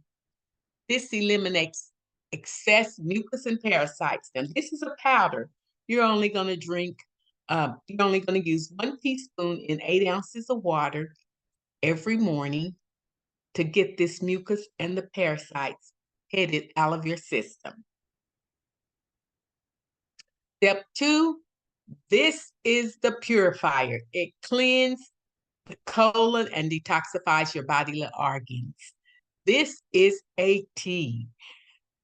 This eliminates excess mucus and parasites. Now, this is a powder. You're only going to drink, you're only going to use 1 teaspoon in 8 ounces of water every morning to get this mucus and the parasites headed out of your system. Step 2, this is the purifier. It cleans the colon and detoxifies your bodily organs. This is a tea.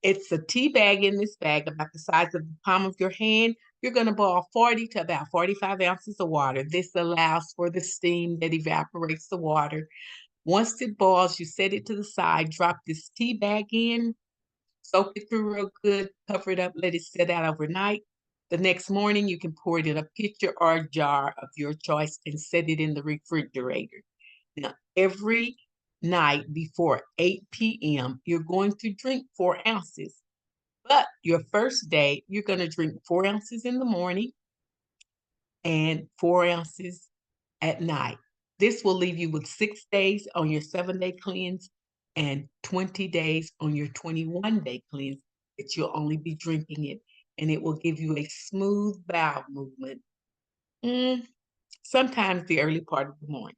It's a tea bag in this bag about the size of the palm of your hand. You're going to boil 40 to about 45 ounces of water. This allows for the steam that evaporates the water. Once it boils, you set it to the side, drop this tea bag in, soak it through real good, cover it up, let it sit out overnight. The next morning, you can pour it in a pitcher or a jar of your choice and set it in the refrigerator. Now, every night before 8 p.m., you're going to drink 4 ounces. But your first day, you're going to drink 4 ounces in the morning and 4 ounces at night. This will leave you with 6 days on your 7-day cleanse and 20 days on your 21-day cleanse that you'll only be drinking it. And it will give you a smooth bowel movement, sometimes the early part of the morning.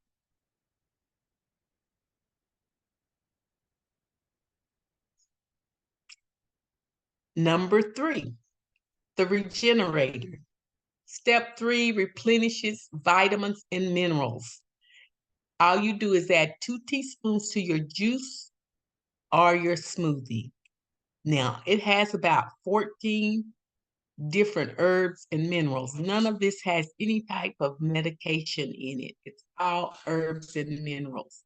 Number 3, the regenerator. Step 3 replenishes vitamins and minerals. All you do is add 2 teaspoons to your juice or your smoothie. Now, it has about 14 different herbs and minerals. None of this has any type of medication in it. It's all herbs and minerals.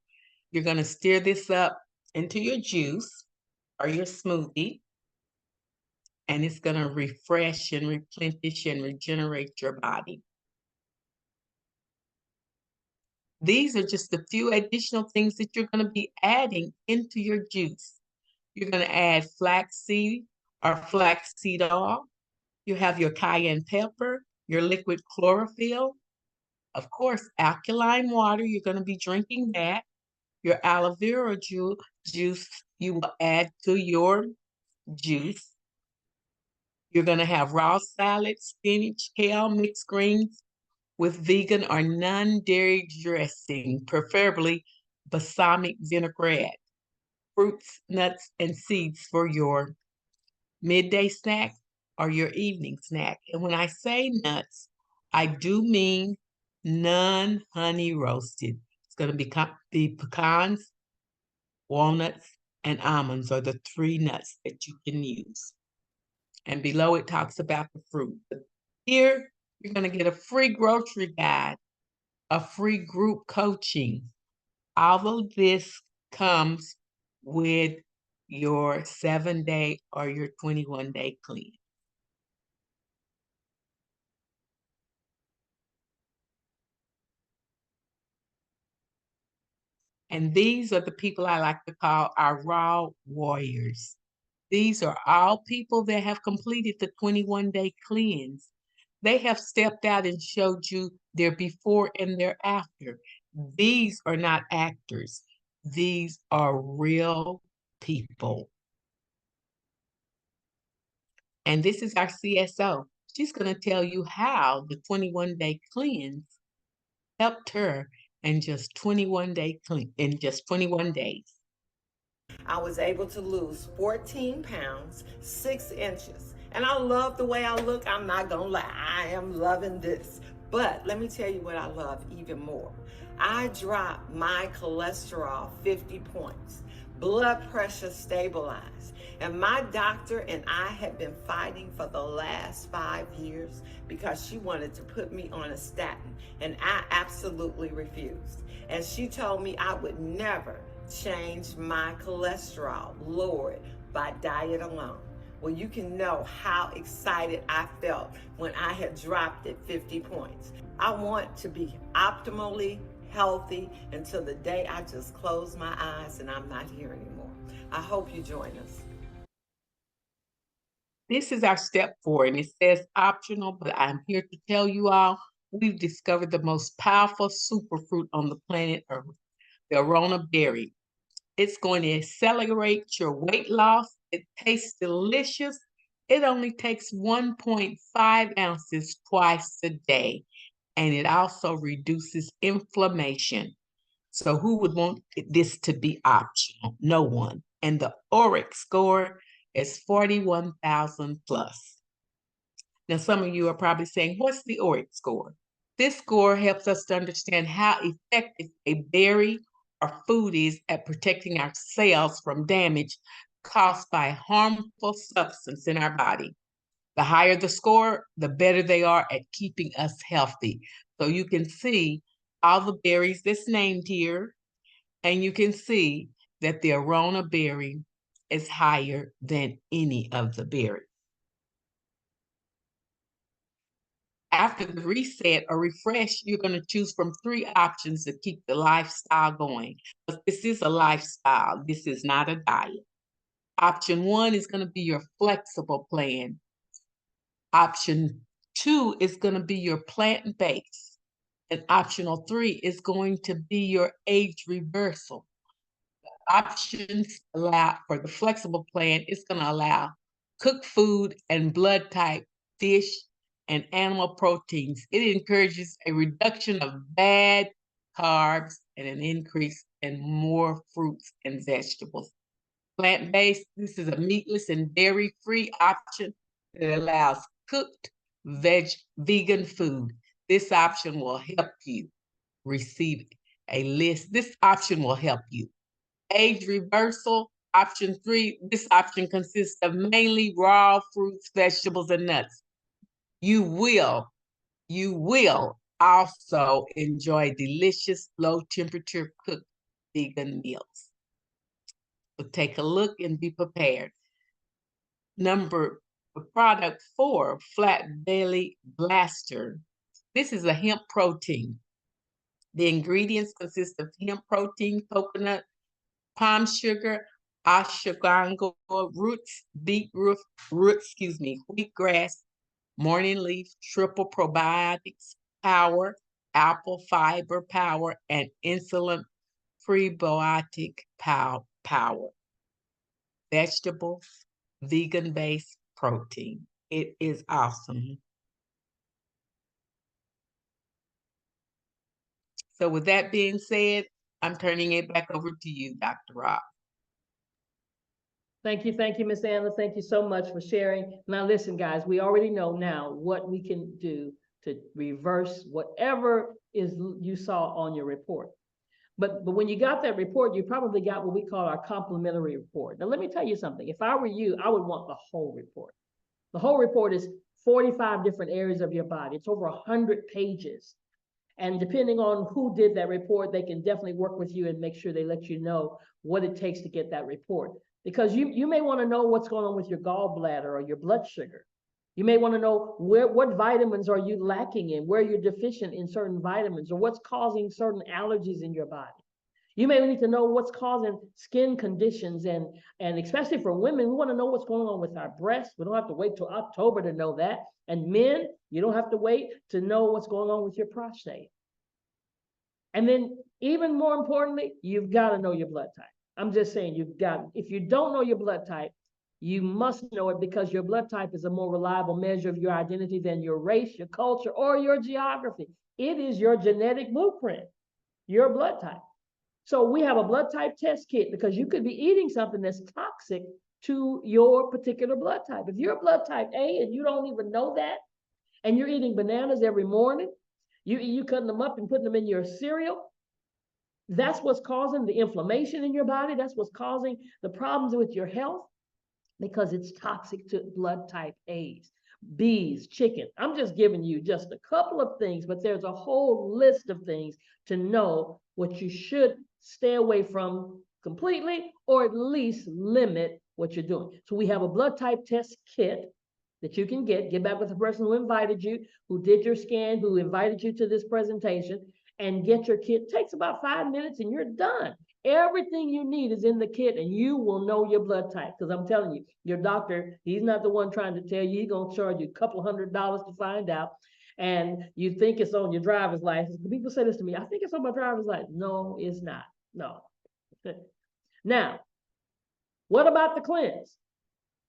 You're going to stir this up into your juice or your smoothie, and it's going to refresh and replenish and regenerate your body. These are just a few additional things that you're going to be adding into your juice. You're going to add flaxseed or flaxseed oil. You have your cayenne pepper, your liquid chlorophyll, of course, alkaline water. You're going to be drinking that. Your aloe vera juice you will add to your juice. You're going to have raw salad, spinach, kale, mixed greens with vegan or non-dairy dressing, preferably balsamic vinaigrette, fruits, nuts, and seeds for your midday snack or your evening snack. And when I say nuts, I do mean non-honey roasted. It's going to be pecans, walnuts, and almonds are the 3 nuts that you can use. And below it talks about the fruit. Here, you're going to get a free grocery guide a free group coaching. All of this comes with your 7-day or your 21-day cleanse. And these are the people I like to call our raw warriors. These are all people that have completed the 21-day cleanse. They have stepped out and showed you their before and their after. These are not actors. These are real people. And this is our CSO. She's going to tell you how the 21-day cleanse helped her in just 21 days. I was able to lose 14 pounds, 6 inches. And I love the way I look. I'm not gonna lie, I am loving this. But let me tell you what I love even more. I dropped my cholesterol 50 points, blood pressure stabilized. And my doctor and I have been fighting for the last 5 years because she wanted to put me on a statin, and I absolutely refused. And she told me I would never change my cholesterol, lowered by diet alone. Well, you can know how excited I felt when I had dropped it 50 points. I want to be optimally healthy until the day I just close my eyes and I'm not here anymore. I hope you join us. This is our step 4, and it says optional, but I'm here to tell you all, we've discovered the most powerful superfruit on the planet Earth, the Arona berry. It's going to accelerate your weight loss. It tastes delicious. It only takes 1.5 ounces twice a day, and it also reduces inflammation. So who would want this to be optional? No one. And the ORAC score is 41,000 plus. Now, some of you are probably saying, what's the ORAC score? This score helps us to understand how effective a berry or food is at protecting our cells from damage caused by a harmful substance in our body. The higher the score, the better they are at keeping us healthy. So you can see all the berries that's named here, and you can see that the Arona berry is higher than any of the berries. After the reset or refresh, you're going to choose from 3 options to keep the lifestyle going. But this is a lifestyle. This is not a diet. Option 1 is going to be your flexible plan. Option 2 is going to be your plant-based. And optional 3 is going to be your age reversal. The options allow for the flexible plan is going to allow cooked food and blood type fish and animal proteins. It encourages a reduction of bad carbs and an increase in more fruits and vegetables. Plant-based, this is a meatless and dairy-free option that allows cooked vegan food. This option will help you receive a list. This option will help you. Age reversal, option 3, this option consists of mainly raw fruits, vegetables, and nuts. You will also enjoy delicious low temperature cooked vegan meals. So take a look and be prepared. Product 4, Flat Belly Blaster. This is a hemp protein. The ingredients consist of hemp protein, coconut, palm sugar, ashwagandha roots, beetroot roots, wheatgrass, morning leaf, triple probiotics power, apple fiber power, and insulin prebiotic power. Vegetable, vegan-based protein. It is awesome. So with that being said, I'm turning it back over to you, Dr. Rob. Thank you, Ms. Anna. Thank you so much for sharing. Now listen, guys, we already know now what we can do to reverse whatever is you saw on your report. But when you got that report, you probably got what we call our complimentary report. Now let me tell you something. If I were you, I would want the whole report. The whole report is 45 different areas of your body. It's over 100 pages. And depending on who did that report, they can definitely work with you and make sure they let you know what it takes to get that report. Because you may want to know what's going on with your gallbladder or your blood sugar. You may want to know what vitamins are you lacking in, where you're deficient in certain vitamins, or what's causing certain allergies in your body. You may need to know what's causing skin conditions, and especially for women, we want to know what's going on with our breasts. We don't have to wait till October to know that. And men, you don't have to wait to know what's going on with your prostate. And then even more importantly, you've got to know your blood type. I'm just saying if you don't know your blood type, you must know it, because your blood type is a more reliable measure of your identity than your race, your culture, or your geography. It is your genetic blueprint, your blood type. So we have a blood type test kit, because you could be eating something that's toxic to your particular blood type. If you're blood type A and you don't even know that, and you're eating bananas every morning, you cutting them up and putting them in your cereal, that's what's causing the inflammation in your body. That's what's causing the problems with your health, because it's toxic to blood type A's, B's, chicken. I'm just giving you just a couple of things, but there's a whole list of things to know what you should stay away from completely, or at least limit what you're doing. So we have a blood type test kit that you can get back with the person who invited you, who did your scan, who invited you to this presentation, and get your kit. It takes about 5 minutes and you're done. Everything you need is in the kit, and you will know your blood type. Because I'm telling you, your doctor, he's not the one trying to tell you. He's going to charge you a couple $100 to find out. And you think it's on your driver's license. People say this to me, I think it's on my driver's license. No, it's not. No. Now, what about the cleanse?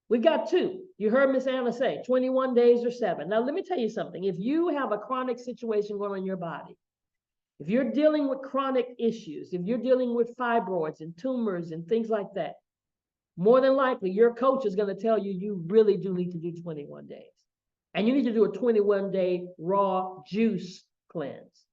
We've got 2. You heard Miss Anna say 21 days or 7. Now, let me tell you something. If you have a chronic situation going on in your body, if you're dealing with chronic issues, if you're dealing with fibroids and tumors and things like that, more than likely your coach is going to tell you you really do need to do 21 days. And you need to do a 21-day raw juice cleanse.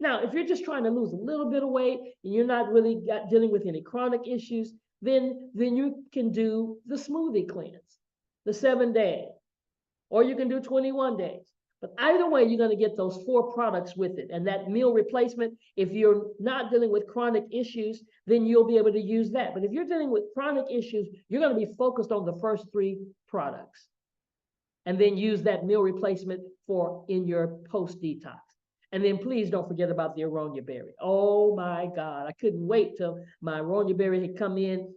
Now, if you're just trying to lose a little bit of weight and you're not really dealing with any chronic issues, then you can do the smoothie cleanse, the 7 day, or you can do 21 days. But either way, you're going to get those 4 products with it. And that meal replacement, if you're not dealing with chronic issues, then you'll be able to use that. But if you're dealing with chronic issues, you're going to be focused on the first 3 products. And then use that meal replacement in your post-detox. And then please don't forget about the aronia berry. Oh my God, I couldn't wait till my aronia berry had come in.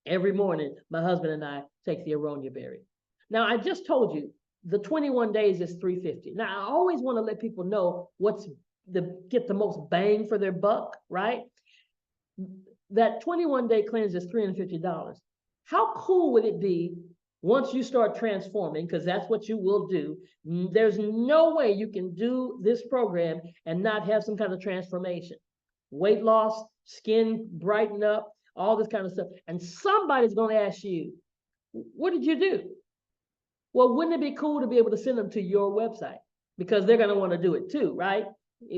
Every morning, my husband and I take the aronia berry. Now, I just told you, the 21 days is $350. Now, I always want to let people know get the most bang for their buck, right? That 21-day cleanse is $350. How cool would it be once you start transforming, because that's what you will do? There's no way you can do this program and not have some kind of transformation. Weight loss, skin brighten up, all this kind of stuff. And somebody's going to ask you, what did you do? Well, wouldn't it be cool to be able to send them to your website? Because they're going to want to do it too, right?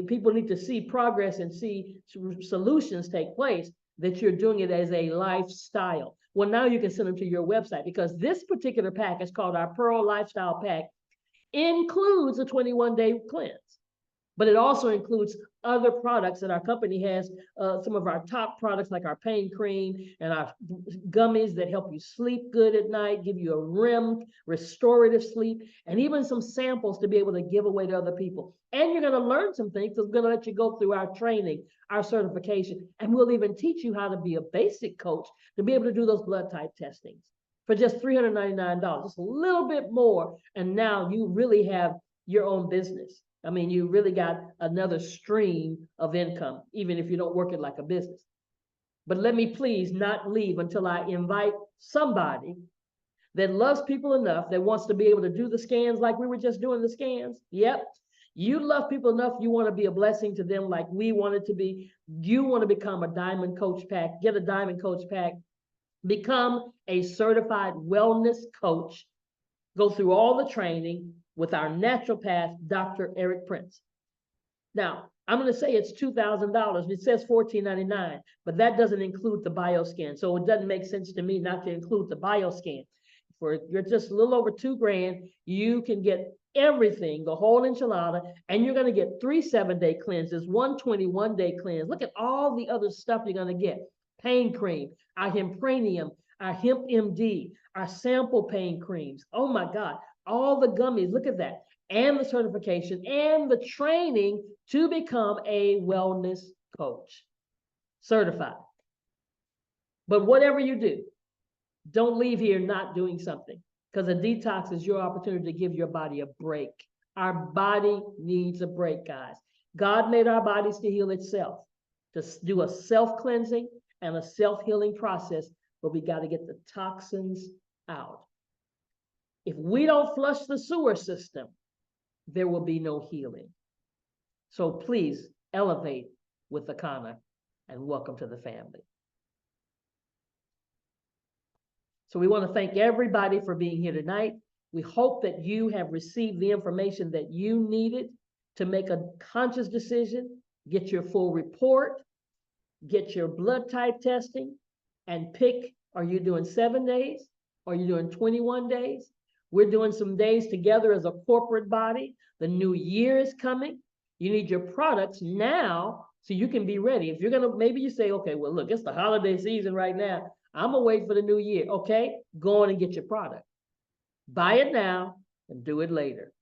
People need to see progress and see solutions take place, that you're doing it as a lifestyle. Well, now you can send them to your website, because this particular pack is called our Pearl Lifestyle Pack, includes a 21-day cleanse. But it also includes other products that our company has, some of our top products like our pain cream and our gummies that help you sleep good at night, give you a REM, restorative sleep, and even some samples to be able to give away to other people. And you're going to learn some things. So we're going to let you go through our training, our certification, and we'll even teach you how to be a basic coach to be able to do those blood type testings for just $399, just a little bit more. And now you really have your own business. I mean, you really got another stream of income, even if you don't work it like a business. But let me please not leave until I invite somebody that loves people enough, that wants to be able to do the scans like we were just doing the scans. Yep. You love people enough, you want to be a blessing to them like we wanted to be. You want to become a Diamond Coach Pack, get a Diamond Coach Pack, become a certified wellness coach, go through all the training with our naturopath, Dr. Eric Prince. Now, I'm going to say it's $2,000. It says $1,499, but that doesn't include the bioscan. So it doesn't make sense to me not to include the bioscan. For you're just a little over $2,000, you can get everything, the whole enchilada, and you're gonna get 3 7-day cleanses, 1 21-day cleanse. Look at all the other stuff you're gonna get. Pain cream, our Hempranium, our Hemp MD, our sample pain creams. Oh my God, all the gummies, look at that. And the certification and the training to become a wellness coach. Certified. But whatever you do, don't leave here not doing something, because a detox is your opportunity to give your body a break. Our body needs a break, guys. God made our bodies to heal itself, to do a self-cleansing and a self-healing process, but we got to get the toxins out. If we don't flush the sewer system, there will be no healing. So please elevate with Akana, and welcome to the family. So we want to thank everybody for being here tonight. We hope that you have received the information that you needed to make a conscious decision, get your full report, get your blood type testing, and pick, are you doing 7 days? Are you doing 21 days? We're doing some days together as a corporate body. The new year is coming. You need your products now so you can be ready. If you're gonna, maybe you say, okay, well, look, it's the holiday season right now. I'm gonna wait for the new year. Okay, go on and get your product. Buy it now and do it later.